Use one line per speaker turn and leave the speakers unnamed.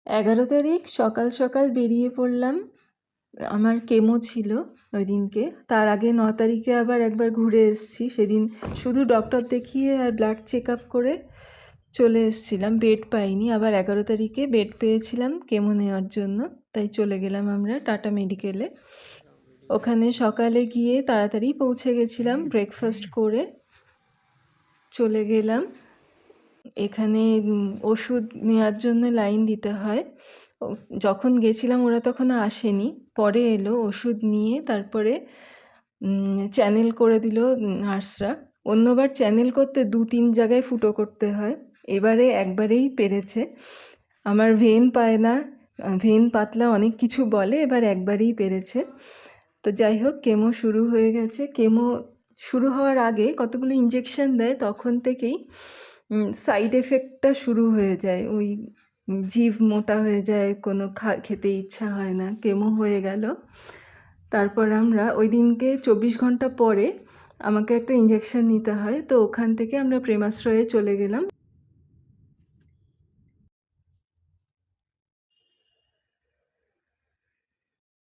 11 তারিখ সকাল সকাল বেরিয়ে পড়লাম। আমার কেমো ছিল ওই দিনকে। তার আগে 9 তারিখে আবার একবার ঘুরে এসেছি। সেদিন শুধু ডক্টর দেখিয়ে আর ব্লাড চেক আপ করে চলে এসেছিলাম, বেড পাইনি। আবার 11 তারিখে বেড পেয়েছিলাম কেমো নেওয়ার জন্য, তাই চলে গেলাম আমরা টাটা মেডিকেলে। ওখানে সকালে গিয়ে তাড়াতাড়ি পৌঁছে গেছিলাম, ব্রেকফাস্ট করে চলে গেলাম। এখানে ওষুধ নেওয়ার জন্য লাইন দিতে হয়। যখন গেছিলাম ওরা তখন আসেনি, পরে এলো ওষুধ নিয়ে। তারপরে চ্যানেল করে দিল নার্সরা। অন্যবার চ্যানেল করতে 2-3 জায়গায় ফুটো করতে হয়, এবারে একবারেই পেরেছে। আমার ভেন পায় না, ভেন পাতলা অনেক কিছু বলে, এবার একবারেই পেরেছে। তো যাই হোক, কেমো শুরু হয়ে গেছে। কেমো শুরু হওয়ার আগে কতগুলো ইঞ্জেকশন দেয়, তখন থেকেই সাইড এফেক্টটা শুরু হয়ে যায়। ওই জিভ মোটা হয়ে যায়, কোনো খেতে ইচ্ছা হয় না। কেমো হয়ে গেল। তারপর আমরা ওই দিনকে 24 ঘন্টা পরে আমাকে একটা ইঞ্জেকশন নিতে হয়, তো ওখান থেকে আমরা প্রেমাশ্রয়ে চলে গেলাম।